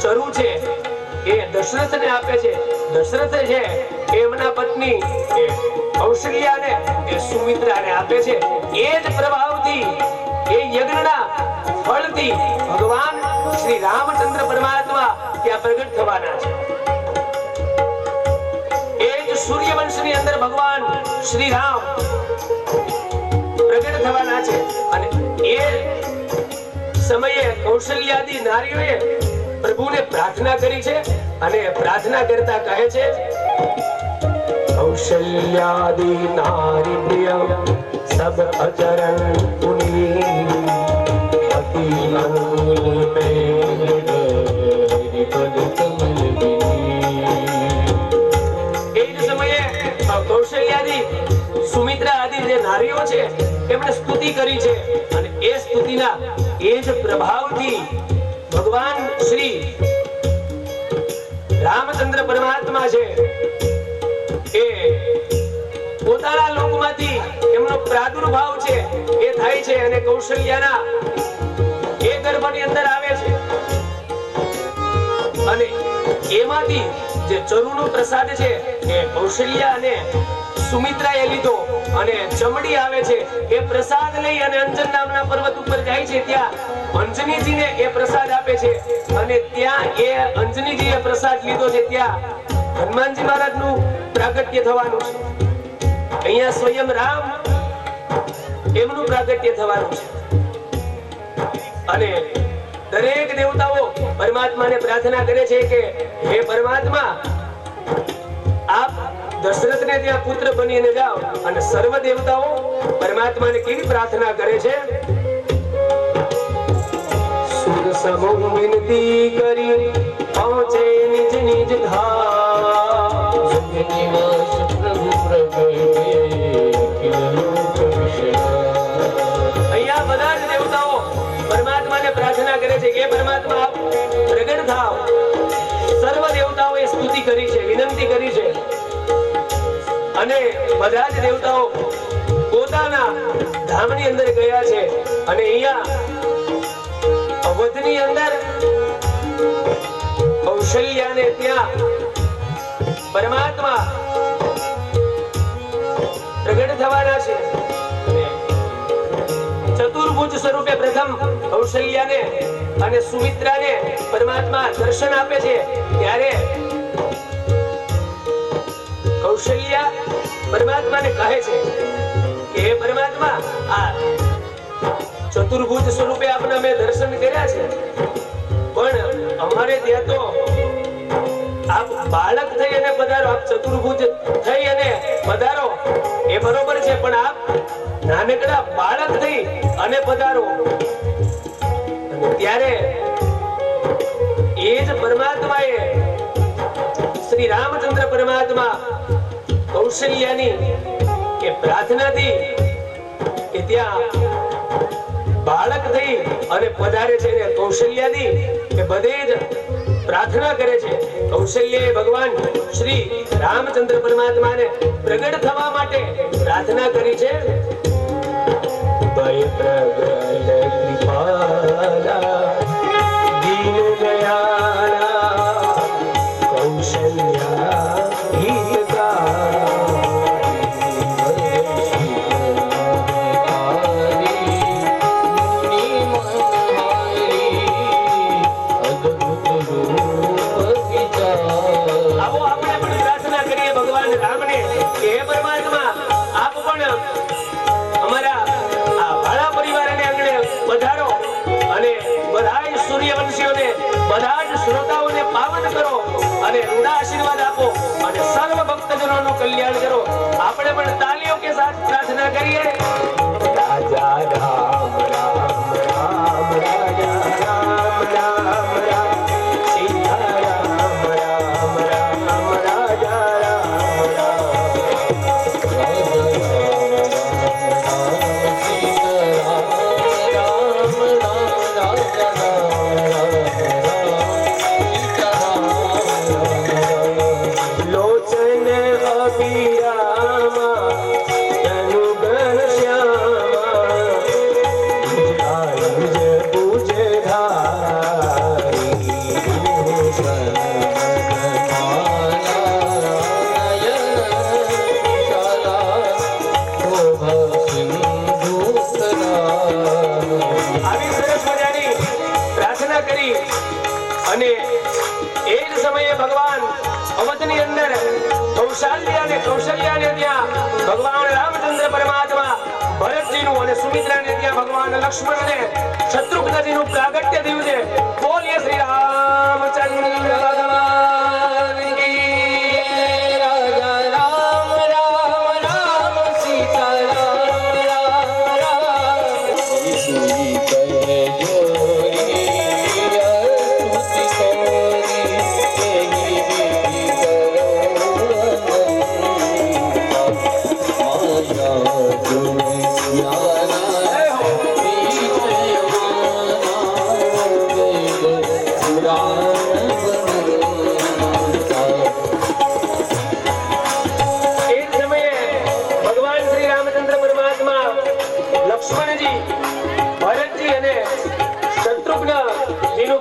ચરુ છે એ દશરથને આપે છે. દશરથ છે એમના પત્ની એ કૌશલ્યાને એ સુમિત્રાને આપે છે. એ જ પ્રભાવથી એ યજ્ઞના ફળથી ભગવાન શ્રી રામચંદ્ર પરમાત્મા ત્યાં પ્રગટ થવાના છે. એ જ સૂર્યવંશની અંદર ભગવાન શ્રી રામ પ્રગટ થવાના છે. અને એ સમયે કૌશલ્યાદી નારીઓએ પ્રભુને પ્રાર્થના કરી છે અને પ્રાર્થના કરતા કહે છે, कौशल्यादि नारी प्रिय सब अचरण पुनीत, अति अनुकूल में पद कमल बिनी. એ જ સમયે કૌશલ્યાદિ, સુમિત્રા આદિ જે નારીઓ છે એમણે સ્તુતિ કરી છે અને એ સ્તુતિના એ જ પ્રભાવથી ભગવાન શ્રી રામચંદ્ર પરમાત્મા છે એ પોતાના લોકમાંથી એમનો પ્રાદુર્ભાવ છે એ થાય છે અને કૌશલ્યાના એ ગર્ભની અંદર આવે છે. અને એમાંથી જે ચરુનો પ્રસાદ છે એ કૌશલ્યા અને સુમિત્રાએ લીધો અને ચમડી આવે છે. એ પ્રસાદ લઈ અને અંજન નામના પર્વત ઉપર જાય છે. ત્યાં અંજનીજીને એ પ્રસાદ આપે છે અને ત્યાં એ અંજનીજીએ પ્રસાદ લીધો છે. ત્યાં હનુમાનજી મહારાજનું પ્રાગટ્ય થવાનું છે. અહીંયા સ્વયં રામ એમનું પ્રાગટ્ય થવાનું છે. અને દરેક દેવતાઓ પરમાત્માને પ્રાર્થના કરે છે કે હે પરમાત્મા, આપ દશરથને ત્યાં પુત્ર બનીને જાઓ. અને સર્વ દેવતાઓ પરમાત્માને કેવી પ્રાર્થના કરે છે? સુર સમૂહ વિનતી કરી પહોંચે નિજ નિજ ધામ, નિવાસ પ્રભુ પ્રગટે કિલોક વિશ્રામ. અહીંયા બધા જ દેવતાઓ પરમાત્માને પ્રાર્થના કરે છે કે પરમાત્મા આપ પ્રગટ થાઓ વિનંતી કરી છે અને બધા જ દેવતાઓ પોતાના ધામની અંદર ગયા છે અને અહીંયા અવધની અંદર કૌશલ્યાને ત્યાં પરમાત્મા પ્રગટ થવાના છે. ચતુર્ભુજ સ્વરૂપે પ્રથમ કૌશલ્યાને અને સુમિત્રાને પરમાત્મા દર્શન આપે છે. ત્યારે કૌશલ્યા પરમાત્માને કહે છે કે હે પરમાત્મા, આ ચતુર્ભુજ સ્વરૂપે આપને અમે દર્શન કર્યા છે, પણ અમારે ત્યાં તો આપ બાળક થઈ અને પધારો, આપ ચતુર્ભુજ થઈ અને પધારો એ બરોબર છે, પણ આપ નાનકડા બાળક થઈ અને પધારો. અને ત્યારે એ જ પરમાત્માએ શ્રી રામચંદ્ર પરમાત્મા કૌશલ્યાની કે પ્રાર્થનાથી કે ત્યાં બાળક થઈ અને પધારે છે ને કૌશલ્યાથી કે બધે જ પ્રાર્થના કરે છે. કૌશલ્યાએ ભગવાન શ્રી રામચંદ્ર પરમાત્માને પ્રગટ થવા માટે પ્રાર્થના કરી છે. ભય પ્રબલ કૃપાલા દીન દયાલા કૌશલ્યા શ્રોતાઓને પાવન કરો અને રૂડા આશીર્વાદ આપો અને સર્વ ભક્તજનોનું કલ્યાણ કરો. આપણે પણ તાલીઓ કે સાથ પ્રાર્થના કરીએ. રાજા રામ રામ રામ રાજા રામ રામ રામ સીતા રામ રામ રામ રાજા રામ રામ કૌશલ્યાને ત્યાં ભગવાન રામચંદ્ર પરમાત્મા ભરતજીનું અને સુમિત્રાને ત્યાં ભગવાન લક્ષ્મણ અને શત્રુઘ્નજીનું પ્રાગટ્ય થયું છે. બોલીએ શ્રી રામચંદ્ર ભગવાન કી રાજા રામ રામ રામ સીતા રામ રામ રામ સુની કહે જોરી સ્તુતિ કોરી તેની વિધિ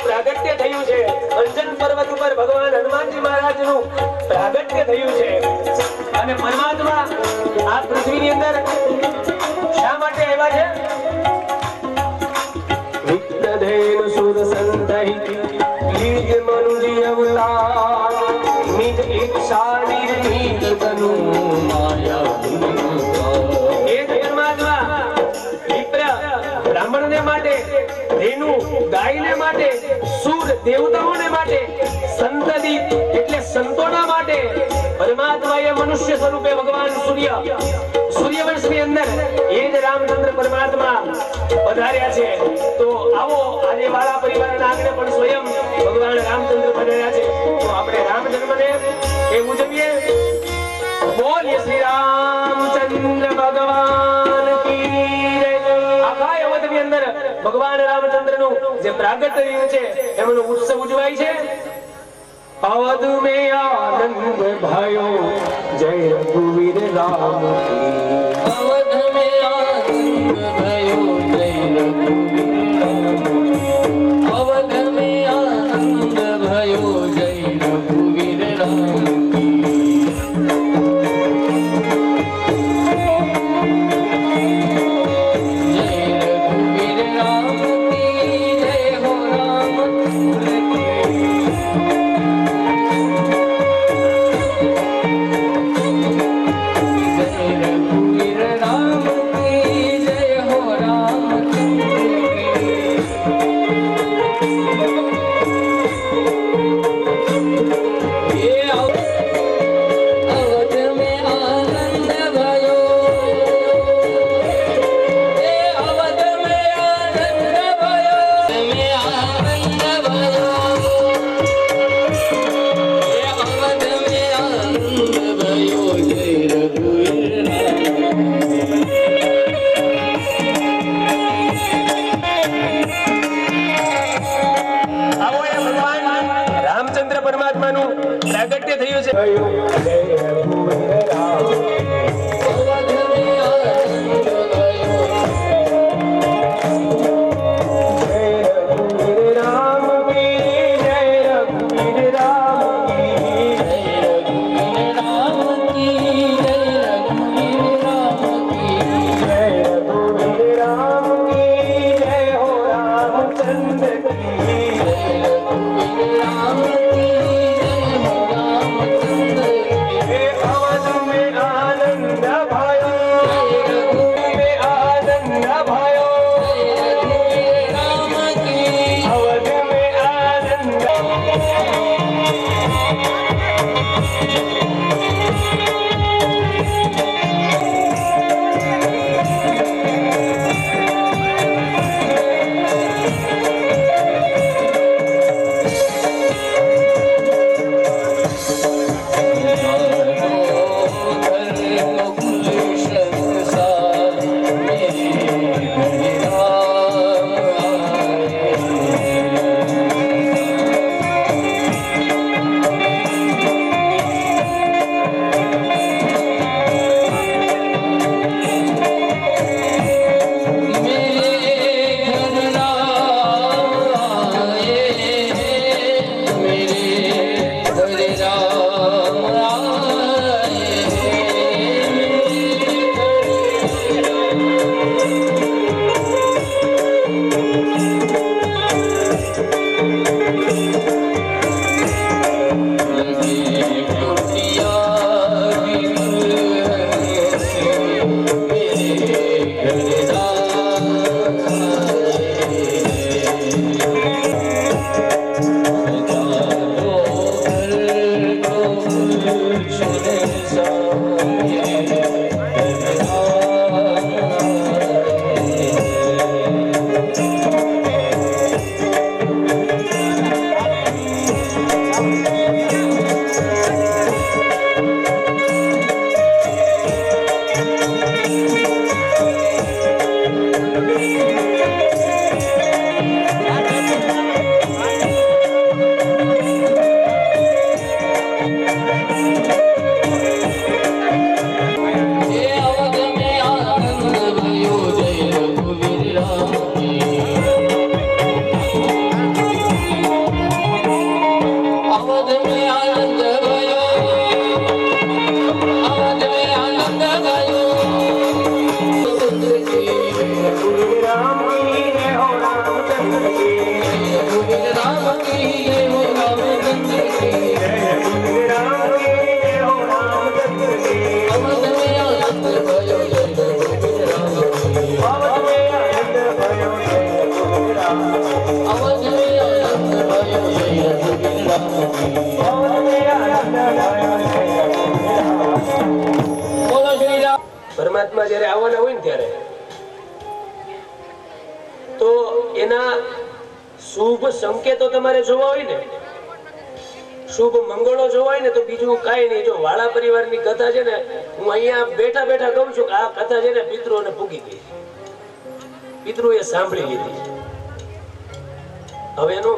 પ્રાગટ્ય થયું છે. અંજન પર્વત ઉપર ભગવાન હનુમાનજી મહારાજનું પ્રાગટ્ય થયું છે અને પરમાત્મા આ પૃથ્વીની અંદર શા માટે આવ્યા છે? વિદ્યધેન સુર સંતહિ લીજ મનુજી અવતાર નિજ ઈચ્છા નિર્મિત તનુ માયા એ પરમાત્મા વિપ્ર બ્રાહ્મણને માટે, ધેનુ ગાયને માટે, સુર દેવતાઓને માટે, સંતતિ એટલે સંતોના માટે પરમાત્માએ મનુષ્ય સ્વરૂપે ભગવાન સૂર્યવંશની અંદર એ જ રામચંદ્ર પરમાત્મા પધાર્યા છે. તો આવો આજે વાળા પરિવારના આંગણે પણ સ્વયં ભગવાન રામચંદ્ર પધાર્યા છે. તો આપણે રામ જન્મને એ ઉજવીએ. બોલીએ શ્રી રામચંદ્ર ભગવાન કી જય. આખા અવધની અંદર ભગવાન રામચંદ્રનું જે પ્રાગટ્ય થયું છે એમનો ઉત્સવ ઉજવાય છે. अवध में आनंद भयो जय रघुवीर राम की। अवध में आनंद भयो जय रघुवीर राम की। अवध में आनंद भयो जय रघुवीर राम की। जय रघुवीर राम की जय हो रामचंद्र जय रघुवीर राम की जय हो रामचंद्र की। ये अवध में आनंद भयो ये अवध में आनंद भयो में आनंद भयो ये अवध में आनंद भयो जय रघुवीर આવો એ ભગવાન રામચંદ્ર પરમાત્માનું પ્રાગટ્ય થયું છે. જય રઘુવીર રામ. अवध में आनंद भयो जय रघुवीर राम की जय रघुवीर राम की। जय रघुवीर राम की जय रघुवीर राम की। जय रघुवीर राम की जय हो रामचंद्र की। जय रघुवीर राम की जय हो रामचंद्र की। हे अवध में आनंद भयो जय रघुवीर में आनंद भयो जय रघुवीर राम की। अवध में आनंद। પરમાત્મા જ્યારે આવવાના હોય ને ત્યારે તો એના શુભ સંકેતો તમારે જોવા હોય ને, શુભ મંગળો જોવા હોય ને, તો બીજું કાંઈ નહીં. જો વાળા પરિવારની કથા છે ને, હું અહીંયા બેઠા બેઠા કહું છું કે આ કથા છે ને પિતૃઓને પૂગી ગઈ, પિતૃએ સાંભળી લીધી. હવે એનું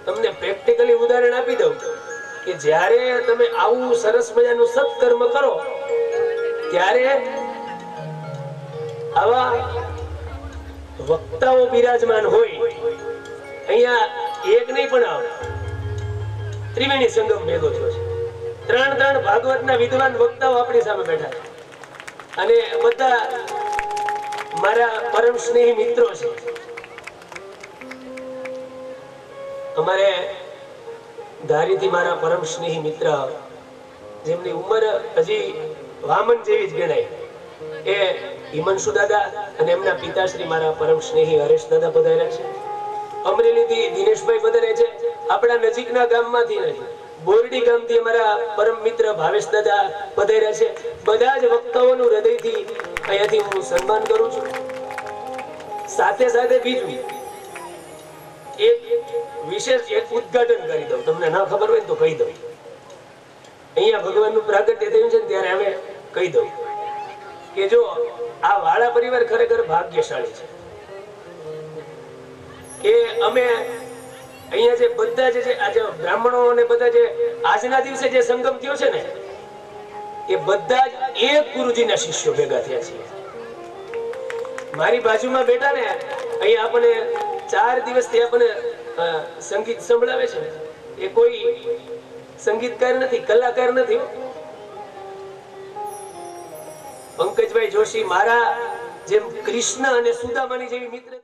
તમને પ્રેક્ટિકલી ઉદાહરણ આપી દઉં કે જ્યારે તમે આવું સરસ મજાનું સત્કર્મ કરો ત્યારે આવા વક્તાઓ બિરાજમાન હોય. અહીંયા એક નહીં પણ ત્રિવેણી સંગમ ભેગો થયો છે. ત્રણ ભાગવતના વિદ્વાન વક્તાઓ આપણી સામે બેઠા છે અને બધા મારા પરમ સ્નેહી મિત્રો છે. અમારે ધારીથી મારા પરમ સ્નેહી મિત્ર જેમની ઉંમર હજી વામન જેવી જ ગણાય એ હિમાંશુ દાદા અને એમના પિતાશ્રી મારા પરમ સ્નેહી હરેશ દાદા પધાર્યા છે. અમરેલીથી દિનેશભાઈ પધારે છે. આપણા નજીકના ગામમાંથી નથી, બોરડી ગામથી અમારા પરમ મિત્ર ભાવેશ દાદા પધાર્યા છે. બધા જ વક્તાઓનું હૃદયથી અહીંયાથી હું સન્માન કરું છું. સાથે સાથે બીજું એક વિશેષ એક ઉદ્ઘાટન કરી દઉં. તમને ના ખબર હોય તો કહી દઉં. અહીંયા ભગવાનનું પ્રાગટ્ય થયું છે ને ત્યારે હવે કહી દઉં કે જો આ વાળા પરિવાર ખરેખર ભાગ્યશાળી છે કે અમે અહીંયા જે બધા જે આજે બ્રાહ્મણો અને બધા જે આજના દિવસે જે સંગમ થયો છે ને એ બધા જ એક ગુરુજીના શિષ્યો ભેગા થયા છે. મારી બાજુમાં બેઠા ને અહીંયા આપણને 4 દિવસથી આપણને સંગીત સંભળાવે છે એ કોઈ સંગીતકાર નથી, કલાકાર નથી. પંકજભાઈ જોશી મારા જેમ કૃષ્ણ અને સુદામાની જેવી મિત્ર